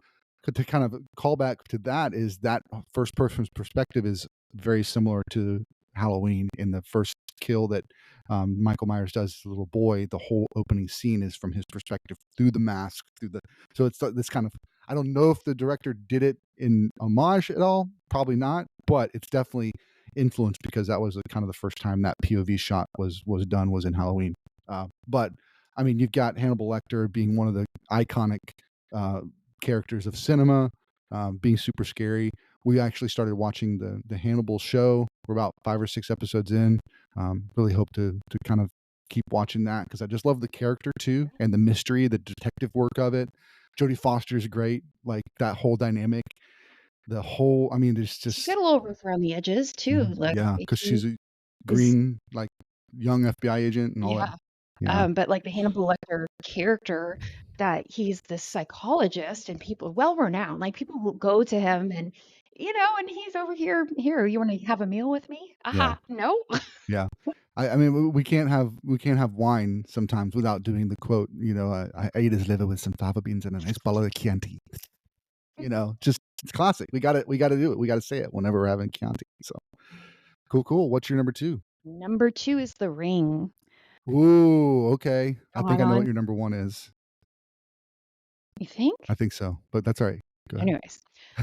to kind of call back to that, is that first person's perspective is very similar to Halloween. In the first kill that Michael Myers does as a little boy, the whole opening scene is from his perspective through the mask, so it's this kind of, I don't know if the director did it in homage at all, probably not, but it's definitely influenced because that was kind of the first time that POV shot was done, was in Halloween. But I mean, you've got Hannibal Lecter being one of the iconic uh, characters of cinema, being super scary. We actually started watching the Hannibal show. We're about 5 or 6 episodes in. Really hope to kind of keep watching that because I just love the character too, and the mystery, the detective work of it. Jodie Foster's great. Like, that whole dynamic, I mean, there's She's just, got a little rough around the edges too. Like yeah, because she she's a is, green, like, young FBI agent and all that. yeah. Yeah, But like the Hannibal Lecter character, that he's this psychologist and people well renowned. Like people will go to him and and he's over here. Here, you want to have a meal with me? yeah, Aha, no. yeah. I mean, we can't have wine sometimes without doing the quote. I ate his liver with some fava beans and a nice bottle of Chianti. Just, it's classic. We got to do it. We got to say it whenever we're having Chianti. So cool. What's your number 2? Number 2 is The Ring. Ooh, okay. I think I know what On, your number 1 is. you think? I think so, but that's all right. Go ahead. Anyways,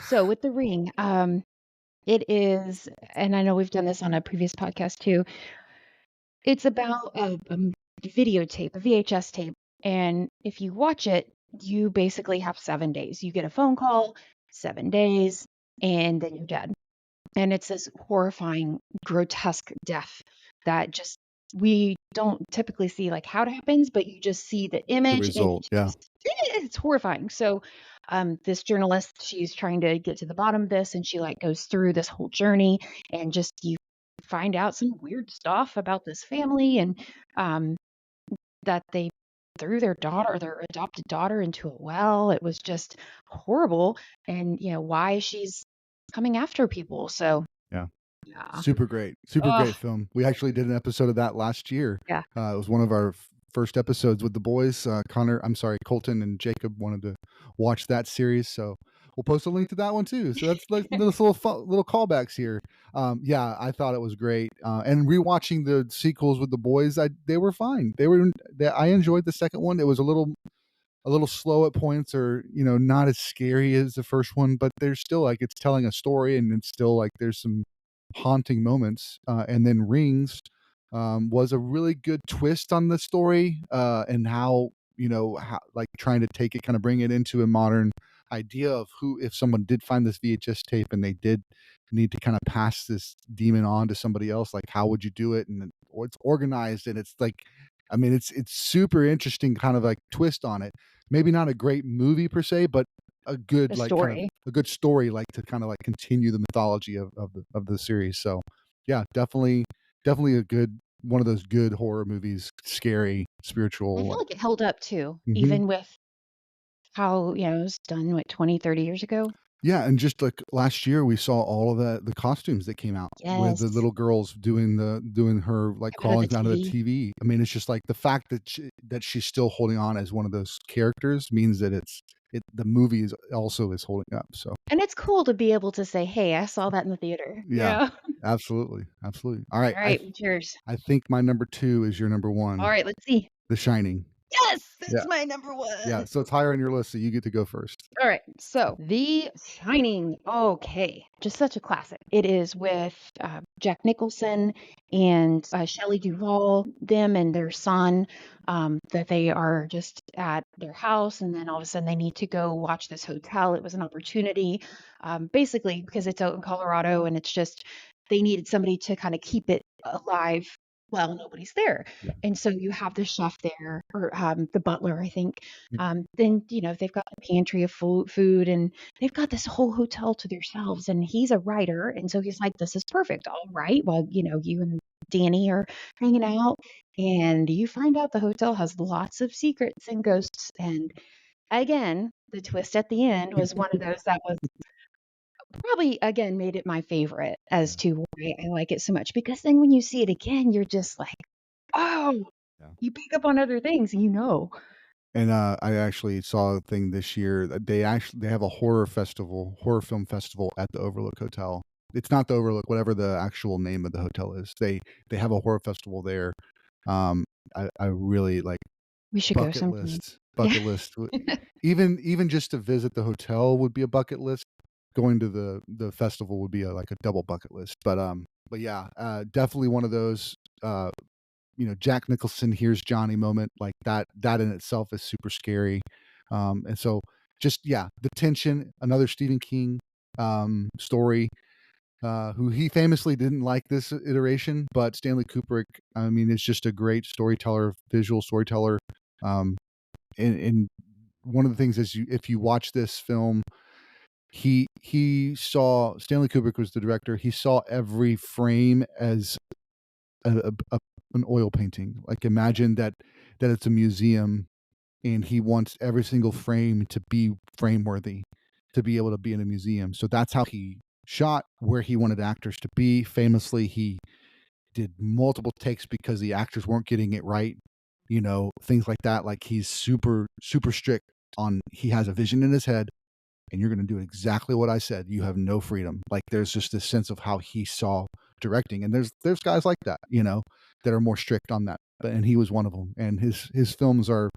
so with The Ring, it is, and I know we've done this on a previous podcast too. It's about a videotape, a VHS tape, and if you watch it, you basically have 7 days. You get a phone call, 7 days, and then you're dead. And it's this horrifying, grotesque death that just we don't typically see like how it happens, but you just see the The image and result, yeah. it's horrifying. So this journalist, she's trying to get to the bottom of this, and she like goes through this whole journey, and just you find out some weird stuff about this family, and um that they threw their adopted daughter into a well. It was just horrible, and why she's coming after people. So Yeah. yeah. Super great Oh, film. We actually did an episode of that last year. yeah. It was one of our first episodes with the boys. Colton and Jacob wanted to watch that series, so we'll post a link to that one too. So that's like this little callbacks here. Yeah, I thought it was great. And rewatching the sequels with the boys, they were fine. I enjoyed the second one. It was a little slow at points, or not as scary as the first one, but there's still, like, it's telling a story, and it's still like there's some haunting moments. And then Rings was a really good twist on the story, and how like trying to take it, kind of bring it into a modern idea of who, if someone did find this VHS tape and they did need to kind of pass this demon on to somebody else, like, how would you do it? And or it's organized, and it's like, I mean, it's super interesting, kind of like twist on it. Maybe not a great movie per se, but a The good, like, kind of story. a good story, like, to kind of like continue the mythology of the series. So yeah, definitely a good one of those good horror movies, scary, I spiritual. feel like it held up too, Mhm. even with how, it was done, what, 20, 30 years ago? Yeah, and just like last year, we saw all of the costumes that came out with the Yes. little girls doing her like Coming out of the crawling out of the TV. TV. I mean, it's just like the fact that she's still holding on as one of those characters means that the movie is also is holding up. So And it's cool to be able to say, "Hey, I saw that in the theater." yeah, Yeah. absolutely, absolutely. All right, All right, cheers. I think my number two is your number All one, right, let's see. The Shining. Yes, Yeah, that's my number yeah. 1. So it's higher on your list, so you get to go first. All right, so The Shining. Okay, just such a classic. It is with Jack Nicholson and Shelley Duvall, them and their son, that they are just at their house, and then all of a sudden they need to go watch this hotel. It was an opportunity, basically because it's out in Colorado, and it's just they needed somebody to kind of keep it alive while nobody's there. Yeah. And so you have the chef there, or the butler, I think. Then they've got the pantry of food, and they've got this whole hotel to themselves. And he's a writer, and so he's like, "This is perfect. All right, well, you and Danny are hanging out, and you find out the hotel has lots of secrets and ghosts." And again, the twist at the end was one of those that was probably again made it my favorite as Yeah. to why I like it so much. Because then when you see it again, you're just like, oh, Yeah. you pick up on other things. And I actually saw a thing this year that they have a horror film festival at the Overlook Hotel. It's not the Overlook, whatever the actual name of the hotel is. They have a horror festival there. Um, I really like We should go sometime. Yeah. bucket list. Even just to visit the hotel would be a bucket list. Going to the festival would be like a double bucket list. But yeah, definitely one of those. Jack Nicholson, here's Johnny moment, like that in itself is super scary. And so just yeah, the tension, another Stephen King story, who he famously didn't like this iteration, but Stanley Kubrick, I mean, is just a great storyteller, visual storyteller. Um, and one of the things is if you watch this film, he saw Stanley Kubrick was the director. He saw every frame as a an oil painting. Like imagine that it's a museum, and he wants every single frame to be frame worthy, to be able to be in a museum. So that's how he shot where he wanted actors to be. Famously, he did multiple takes because the actors weren't getting it right. Things like that. Like he's super super strict on. He has a vision in his head, and you're going to do exactly what I said. You have no freedom. Like there's just this sense of how he saw directing, and there's guys like that, that are more strict on that. And he was one of them. And his films are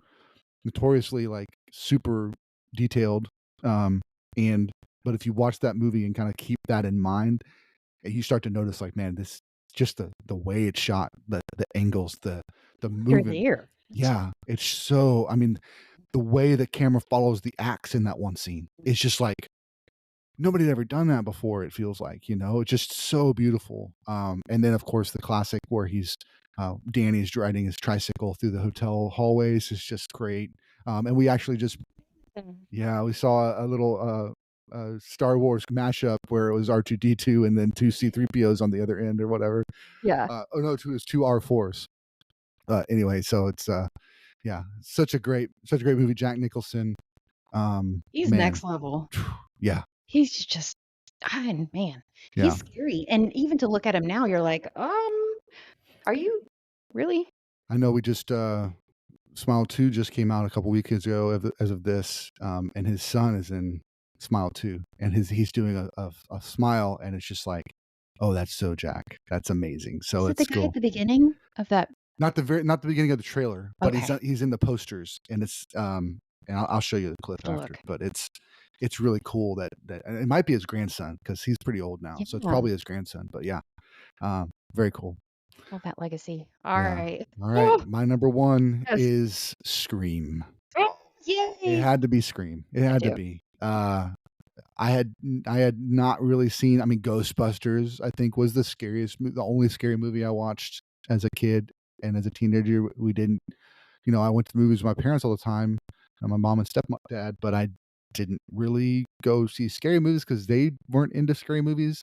notoriously like super detailed. And but if you watch that movie and kind of keep that in mind, you start to notice like, man, this just the way it's shot, the angles, the You're movement. there. Yeah, it's so. I mean, the way the camera follows the axe in that one scene is just like nobody had ever done that before. It feels like, it's just so beautiful. And then of course the classic where Danny's riding his tricycle through the hotel hallways is just great. And we actually just, Mhm. yeah, we saw a little, Star Wars mashup where it was R2D2 and then two C3POs on the other end or whatever. Yeah. Oh no, it was two R4s. Anyway, so it's, yeah, such a great movie. Jack Nicholson, He's man, next level. yeah, He's just man, he's yeah. scary. And even to look at him now, you're like, are you really? I know we just Smile 2 just came out a couple weeks ago as of this, and his son is in Smile 2, and he's doing a smile, and it's just like, oh, that's so Jack. That's amazing. So Is it the it's guy at cool. the beginning of that? Not the beginning of the trailer, but Okay, he's in the posters, and it's and I'll show you the clip to after. look. But it's really cool that and it might be his grandson because he's pretty old now, so it's Yeah. probably his grandson. But yeah, very cool. Love that legacy. All Yeah. right. All right. Oh, My number one yes. is Scream. Oh, It yay. had to be Scream. It I had to do. be. I had not really seen. I mean, Ghostbusters. I think was the only scary movie I watched as a kid and as a teenager. We didn't. I went to the movies with my parents all the time, and my mom and stepdad, but I didn't really go see scary movies because they weren't into scary movies.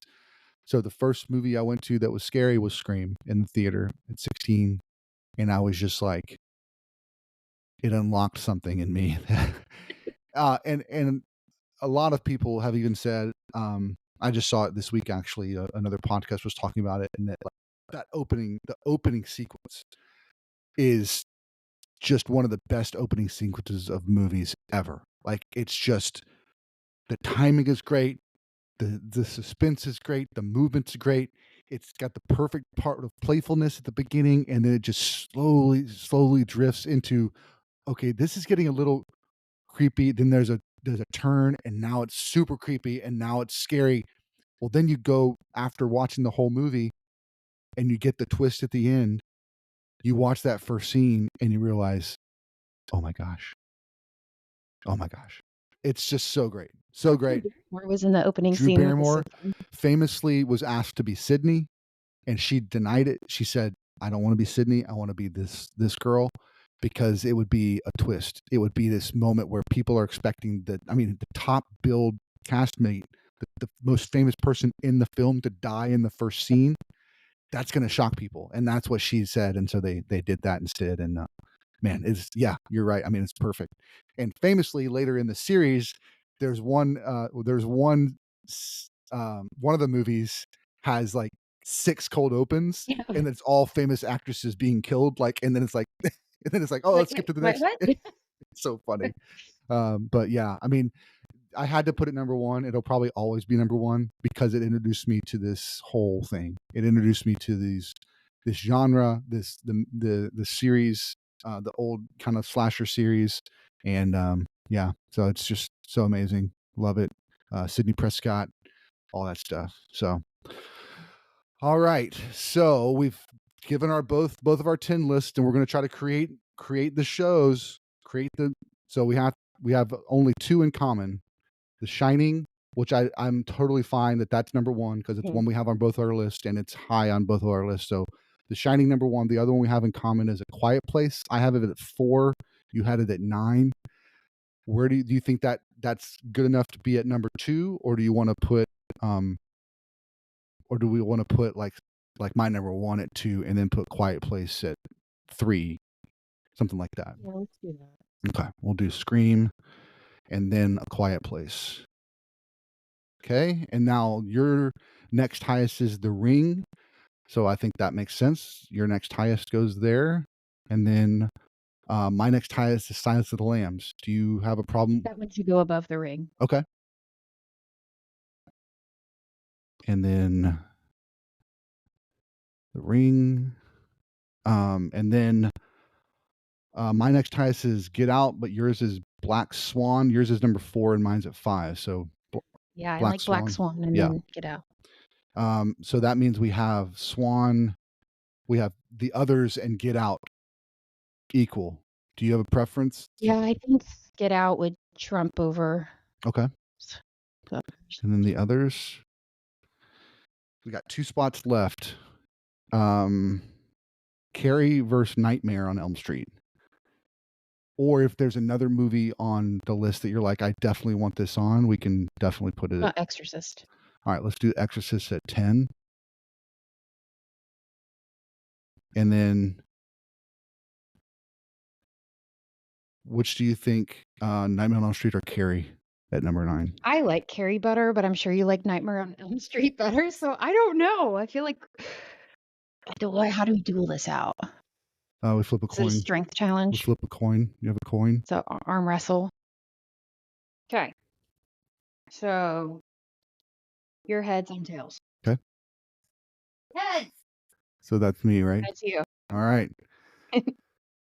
So the first movie I went to that was scary was Scream in the theater at 16, and I was just like, it unlocked something in me. And a lot of people have even said, I just saw it this week actually. Another podcast was talking about it, and that the opening sequence is just one of the best opening sequences of movies ever. Like it's just the timing is great, the suspense is great, the movement's great. It's got the perfect part of playfulness at the beginning, and then it just slowly drifts into, okay, this is getting a little creepy. Then there's a turn, and now it's super creepy, and now it's scary. Well, then you go after watching the whole movie, and you get the twist at the end. You watch that first scene, and you realize, oh my gosh, oh my gosh, it's just so great, so Drew great. Barrymore was in the opening Drew scene, which is so Barrymore fun. famously was asked to be Sydney, and she denied it. She said, "I don't want to be Sydney. I want to be this girl." Because it would be a twist. It would be this moment where people are expecting the top billed castmate, the most famous person in the film to die in the first scene. That's going to shock people, and that's what she said. And so they did that instead. And man, it's yeah, you're right. I mean, it's perfect. And famously, later in the series, there's one of the movies has like six cold opens, Yeah. and it's all famous actresses being killed. Like, and then it's like, and then it's like, oh, Like, let's skip to the wait, next. what? It's so funny. But yeah, I mean, I had to put it number one. It'll probably always be number one because it introduced me to this whole thing. It introduced me to this genre, the series, the old kind of slasher series, and yeah, so it's just so amazing. Love it. Sidney Prescott, all that stuff. So, all right. So we've given our both of our 10 lists, and we're going to try to create the shows. Create the so we have only two in common: The Shining, which I'm totally fine that's number one because it's one we have on both our lists and it's high on both of our lists. So The Shining number one. The other one we have in common is A Quiet Place. I have it at 4. You had it at 9. Where do you think that's good enough to be at number 2, or do you want to put or do we want to put like my number 1 at 2 and then put Quiet Place at 3, something like that? Yeah, let's do that. Okay, we'll do Scream and then A Quiet Place. Okay, and now your next highest is The Ring. So I think that makes sense. Your next highest goes there. And then my next highest is Silence of the Lambs. Do you have a problem? That one should go above The Ring. Okay. And then The Ring. And then my next highest is Get Out, but yours is Black Swan. Yours is number 4 and mine's at 5. So Yeah, I Black like Black Swan. Swan and Yeah. then Get Out. So that means we have Swan, we have The Others, and Get Out equal. Do you have a preference? Yeah, I think Get Out would trump over Okay. the others. And then The Others. We got 2 spots left. Carrie versus Nightmare on Elm Street. Or if there's another movie on the list that you're like, I definitely want this on, we can definitely put it. Exorcist. All right, let's do Exorcist at 10. And then which do you think, Nightmare on Elm Street or Carrie at number 9? I like Carrie better, but I'm sure you like Nightmare on Elm Street better. So I don't know. I feel like how do we duel this out? We flip a Is it a coin. strength We challenge? flip a coin. You have a coin. So arm wrestle. Okay. So your heads and tails. Okay. Heads. So that's me, right? That's you. All right. It's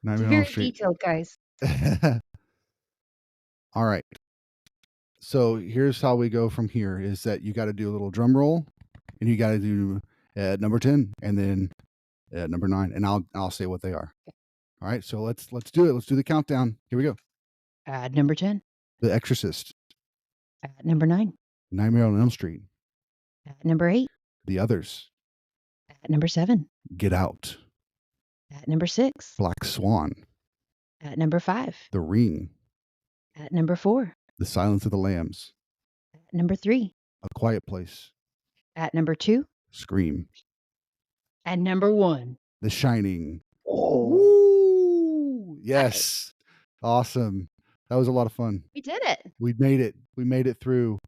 Nightmare on Elm very Street. detailed, guys. All right. So here's how we go from here is that you got to do a little drum roll and you got to do at number 10 and then at number 9 and I'll say what they are. All right. So let's do it. Let's do the countdown. Here we go. At number 10. The Exorcist. At number 9. Nightmare on Elm Street. At number 8. The Others. At number 7. Get Out. At number 6. Black Swan. At number 5. The Ring. At number 4. The Silence of the Lambs. At number 3. A Quiet Place. At number 2. Scream. And number 1. The Shining. Oh, Woo! got it. Yes. Awesome. That was a lot of fun. We did it. We made it. We made it through.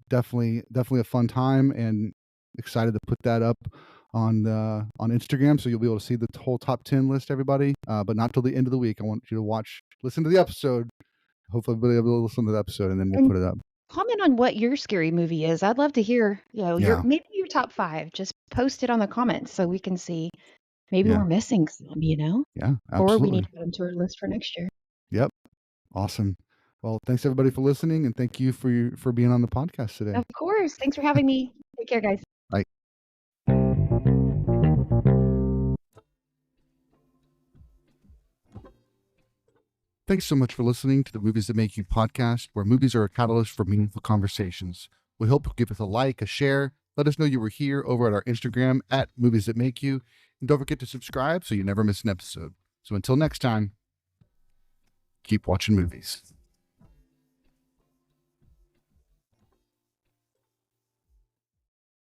Definitely a fun time, and excited to put that up on Instagram, so you'll be able to see the whole top 10 list, everybody. But not till the end of the week. I want you to listen to the episode. Hopefully everybody will be able to listen to the episode, and then we'll And put it up. comment on what your scary movie is. I'd love to hear, Yeah. maybe your top 5. Just post it on the comments so we can see. Maybe Yeah. we're missing some, Yeah, or we need absolutely. to put them to our list for next year. Yep. Awesome. Well, thanks everybody for listening, and thank you for being on the podcast today. Of course. Thanks for having me. Take care, guys. Bye. Thanks so much for listening to the Movies That Make You podcast, where movies are a catalyst for meaningful conversations. We hope you'll give us a like, a share. Let us know you were here over at our Instagram at Movies That Make You. And don't forget to subscribe so you never miss an episode. So until next time, keep watching movies.